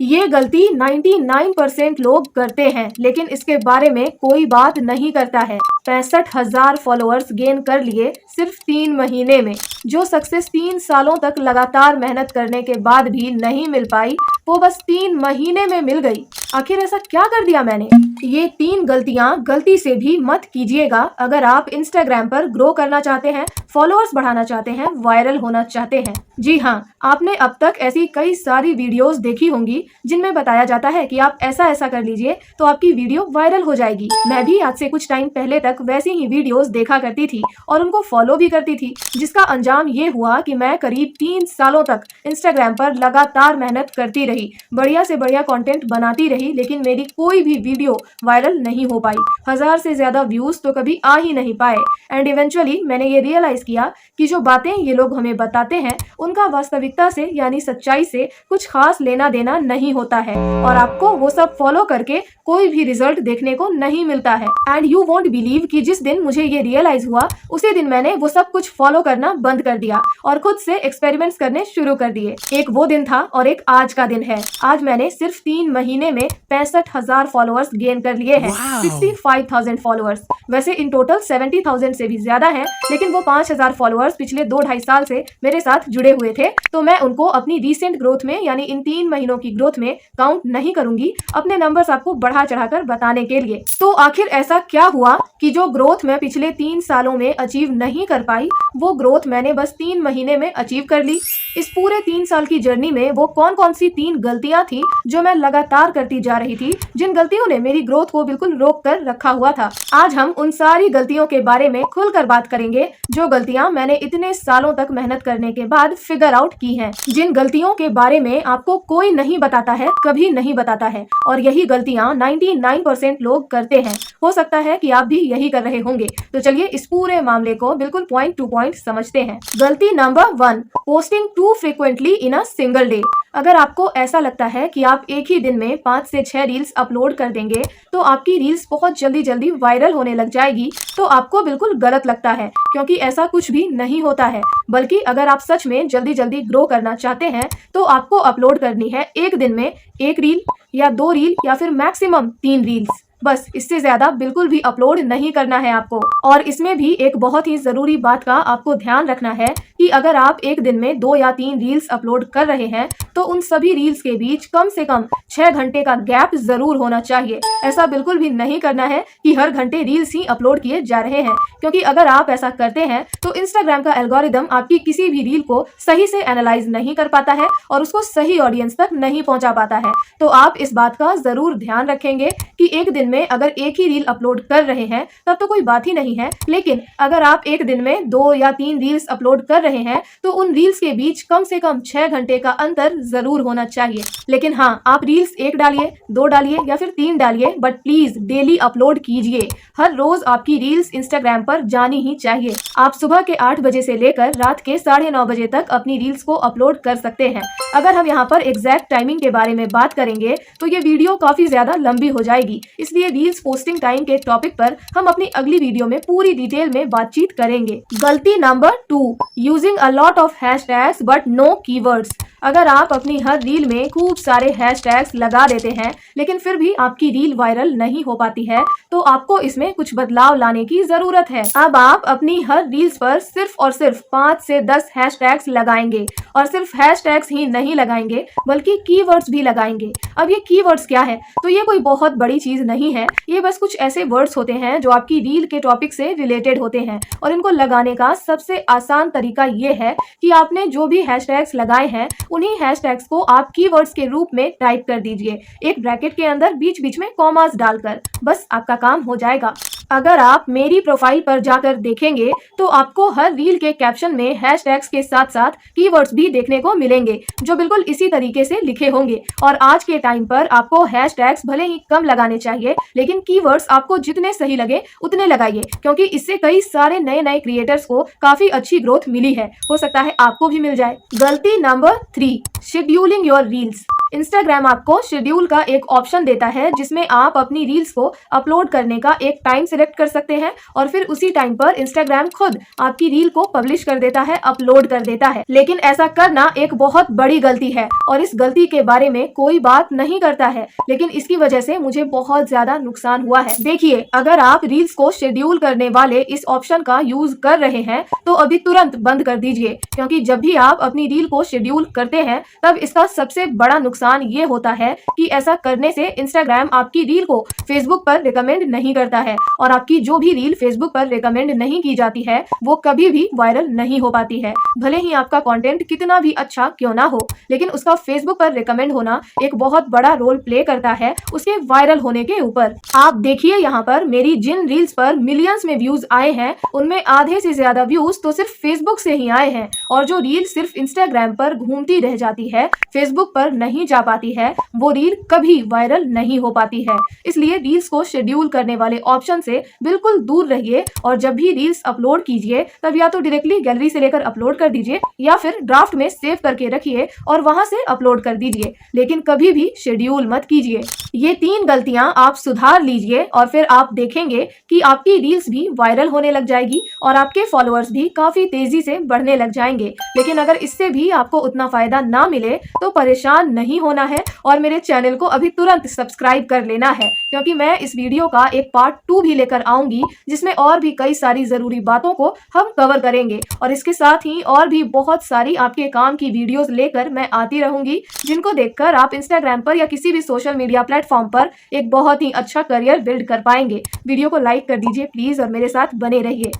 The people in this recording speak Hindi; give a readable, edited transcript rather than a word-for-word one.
ये गलती 99% लोग करते हैं, लेकिन इसके बारे में कोई बात नहीं करता है। 65,000 फॉलोअर्स गेन कर लिए सिर्फ 3 महीने में। जो सक्सेस 3 सालों तक लगातार मेहनत करने के बाद भी नहीं मिल पाई, वो बस 3 महीने में मिल गई। आखिर ऐसा क्या कर दिया मैंने? ये 3 गलतियां गलती से भी मत कीजिएगा अगर आप इंस्टाग्राम पर ग्रो करना चाहते हैं, फॉलोअर्स बढ़ाना चाहते हैं, वायरल होना चाहते हैं। जी हाँ, आपने अब तक ऐसी कई सारी वीडियोस देखी होंगी जिनमें बताया जाता है कि आप ऐसा ऐसा कर लीजिए तो आपकी वीडियो वायरल हो जाएगी। मैं भी आज से कुछ टाइम पहले तक वैसी ही वीडियोस देखा करती थी और उनको फॉलो भी करती थी, जिसका अंजाम ये हुआ कि मैं करीब 3 सालों तक इंस्टाग्राम पर लगातार मेहनत करती रही, बढ़िया से बढ़िया कंटेंट बनाती रही, लेकिन मेरी कोई भी वीडियो वायरल नहीं हो पाई। 1000 से ज्यादा व्यूज तो कभी आ ही नहीं पाए। एंड इवेंचुअली मैंने ये रियलाइज किया कि जो बातें ये लोग हमें बताते हैं उनका वास्तविकता से यानी सच्चाई से कुछ खास लेना देना नहीं होता है और आपको वो सब फॉलो करके कोई भी रिजल्ट देखने को नहीं मिलता है। एंड यू वोंट बिलीव कि जिस दिन मुझे ये रियलाइज हुआ उसी दिन मैंने वो सब कुछ फॉलो करना बंद कर दिया और खुद से एक्सपेरिमेंट्स करने शुरू कर दिए। एक वो दिन था और एक आज का दिन है। आज मैंने सिर्फ 3 महीने में 65,000 फॉलोअर्स गेन कर लिए हैं। 65,000 फॉलोअर्स। वैसे इन टोटल 70,000 से भी ज्यादा है, लेकिन वो 5,000 फॉलोअर्स पिछले 2-2.5 साल से मेरे साथ जुड़े हुए थे, तो मैं उनको अपनी रिसेंट ग्रोथ में यानी इन 3 महीनों की ग्रोथ में काउंट नहीं करूंगी, अपने नंबर्स आपको बढ़ा चढ़ाकर बताने के लिए। तो आखिर ऐसा क्या हुआ कि जो ग्रोथ मैं पिछले 3 सालों में अचीव नहीं कर पाई, वो ग्रोथ मैंने बस 3 महीने में अचीव कर ली। इस पूरे 3 साल की जर्नी में वो कौन कौन सी 3 गलतियां थी जो मैं लगातार करती जा रही थी, जिन गलतियों ने मेरी ग्रोथ को बिल्कुल रोक कर रखा हुआ था। आज हम उन सारी गलतियों के बारे में खुलकर बात करेंगे जो गलतियां मैंने इतने सालों तक मेहनत करने के बाद फिगर आउट की हैं, जिन गलतियों के बारे में आपको कोई नहीं बताता है, कभी नहीं बताता है, और यही गलतियां 99% लोग करते हैं। हो सकता है कि आप भी यही कर रहे होंगे। तो चलिए इस पूरे मामले को बिल्कुल पॉइंट टू पॉइंट समझते हैं। गलती नंबर 1, posting too frequently in a single day. अगर आपको ऐसा लगता है कि आप एक ही दिन में 5 से 6 रील्स अपलोड कर देंगे तो आपकी रील्स बहुत जल्दी जल्दी वायरल होने लग जाएगी, तो आपको बिल्कुल गलत लगता है, क्योंकि ऐसा कुछ भी नहीं होता है। बल्कि अगर आप सच में जल्दी जल्दी ग्रो करना चाहते हैं तो आपको अपलोड करनी है एक दिन में 1 रील या 2 रील या फिर मैक्सिमम 3 रील्स। बस, इससे ज्यादा बिल्कुल भी अपलोड नहीं करना है आपको। और इसमें भी एक बहुत ही जरूरी बात का आपको ध्यान रखना है कि अगर आप एक दिन में 2 या 3 रील्स अपलोड कर रहे हैं तो उन सभी रील्स के बीच कम से कम 6 घंटे का गैप जरूर होना चाहिए। ऐसा बिल्कुल भी नहीं करना है कि हर घंटे रील्स ही अपलोड किए जा रहे हैं, क्योंकि अगर आप ऐसा करते हैं तो इंस्टाग्राम का एल्गोरिदम आपकी किसी भी रील को सही से एनालाइज नहीं कर पाता है और उसको सही ऑडियंस तक नहीं पहुंचा पाता है। तो आप इस बात का जरूर ध्यान रखेंगे कि एक दिन में अगर एक ही रील अपलोड कर रहे हैं तब तो कोई बात ही नहीं है, लेकिन अगर आप एक दिन में 2 या 3 रील्स अपलोड कर रहे हैं तो उन रील्स के बीच कम से कम 6 घंटे का अंतर जरूर होना चाहिए। लेकिन हाँ, आप रील्स 1 डालिए, 2 डालिए या फिर 3 डालिए, बट प्लीज डेली अपलोड कीजिए। हर रोज आपकी रील्स इंस्टाग्राम पर जानी ही चाहिए। आप सुबह के 8 बजे से लेकर रात के 9:30 बजे तक अपनी रील्स को अपलोड कर सकते हैं। अगर हम यहाँ पर एग्जैक्ट टाइमिंग के बारे में बात करेंगे तो ये वीडियो काफी ज्यादा लंबी हो जाएगी, इसलिए रील्स पोस्टिंग टाइम के टॉपिक पर हम अपनी अगली वीडियो में पूरी डिटेल में बातचीत करेंगे। गलती नंबर 2, using a lot of hashtags but no keywords. अगर आप अपनी हर रील में खूब सारे हैशटैग्स लगा देते हैं लेकिन फिर भी आपकी रील वायरल नहीं हो पाती है, तो आपको इसमें कुछ बदलाव लाने की जरूरत है। अब आप अपनी हर रील्स पर सिर्फ और सिर्फ 5 से 10 हैशटैग्स लगाएंगे, और सिर्फ हैशटैग्स ही नहीं लगाएंगे बल्कि कीवर्ड्स भी लगाएंगे। अब ये कीवर्ड्स क्या है? तो ये कोई बहुत बड़ी चीज नहीं है, ये बस कुछ ऐसे वर्ड्स होते हैं जो आपकी रील के टॉपिक से रिलेटेड होते हैं, और इनको लगाने का सबसे आसान तरीका ये है कि आपने जो भी हैशटैग्स लगाए हैं उन्हीं हैशटैग्स को आप कीवर्ड्स के रूप में टाइप कर दीजिए, एक ब्रैकेट के अंदर बीच बीच में कॉमास डालकर। बस आपका काम हो जाएगा। अगर आप मेरी प्रोफाइल पर जाकर देखेंगे तो आपको हर रील के कैप्शन में हैशटैग्स के साथ साथ कीवर्ड्स भी देखने को मिलेंगे जो बिल्कुल इसी तरीके से लिखे होंगे। और आज के टाइम पर आपको हैशटैग्स भले ही कम लगाने चाहिए, लेकिन कीवर्ड्स आपको जितने सही लगे उतने लगाइए, क्योंकि इससे कई सारे नए नए क्रिएटर्स को काफी अच्छी ग्रोथ मिली है। हो सकता है आपको भी मिल जाए। गलती number 3, scheduling your reels. Instagram आपको शेड्यूल का एक ऑप्शन देता है जिसमें आप अपनी रील्स को अपलोड करने का एक टाइम सिलेक्ट कर सकते हैं और फिर उसी टाइम पर इंस्टाग्राम खुद आपकी रील को पब्लिश कर देता है, अपलोड कर देता है। लेकिन ऐसा करना एक बहुत बड़ी गलती है और इस गलती के बारे में कोई बात नहीं करता है, लेकिन इसकी वजह से मुझे बहुत ज्यादा नुकसान हुआ है। देखिए, अगर आप रील्स को शेड्यूल करने वाले इस ऑप्शन का यूज कर रहे हैं तो अभी तुरंत बंद कर दीजिए, क्योंकि जब भी आप अपनी रील को शेड्यूल करते हैं तब इसका सबसे बड़ा नुकसान ये होता है कि ऐसा करने से इंस्टाग्राम आपकी रील को फेसबुक पर रिकमेंड नहीं करता है और आपकी जो भी रील फेसबुक पर रिकमेंड नहीं की जाती है वो कभी भी वायरल नहीं हो पाती है। भले ही आपका कंटेंट कितना भी अच्छा क्यों ना हो, लेकिन उसका फेसबुक पर रिकमेंड होना एक बहुत बड़ा रोल प्ले करता है उसके वायरल होने के ऊपर। आप देखिए यहाँ पर मेरी जिन रील्स पर मिलियंस में व्यूज आए हैं उनमें आधे से ज्यादा व्यूज तो सिर्फ फेसबुक से ही आए हैं, और जो रील सिर्फ इंस्टाग्राम पर घूमती रह जाती है, फेसबुक पर नहीं जा पाती है, वो रील कभी वायरल नहीं हो पाती है। इसलिए रील्स को शेड्यूल करने वाले ऑप्शन से बिल्कुल दूर रहिए और जब भी रील्स अपलोड कीजिए तब या तो डायरेक्टली गैलरी से लेकर अपलोड कर दीजिए या फिर ड्राफ्ट में सेव करके रखिए और वहां से अपलोड कर दीजिए, लेकिन कभी भी शेड्यूल मत कीजिए। ये 3 गलतियां आप सुधार लीजिए और फिर आप देखेंगे कि आपकी रील्स भी वायरल होने लग जाएगी और आपके फॉलोअर्स भी काफी तेजी से बढ़ने लग जाएंगे। लेकिन अगर इससे भी आपको उतना फायदा ना मिले तो परेशान नहीं होना है और मेरे चैनल को अभी तुरंत सब्सक्राइब कर लेना है, क्योंकि मैं इस वीडियो का एक पार्ट 2 भी लेकर आऊंगी जिसमें और भी कई सारी जरूरी बातों को हम कवर करेंगे और इसके साथ ही और भी बहुत सारी आपके काम की वीडियोस लेकर मैं आती रहूंगी, जिनको देखकर आप इंस्टाग्राम पर या किसी भी सोशल मीडिया प्लेटफॉर्म पर एक बहुत ही अच्छा करियर बिल्ड कर पाएंगे। वीडियो को लाइक कर दीजिए प्लीज और मेरे साथ बने रहिए।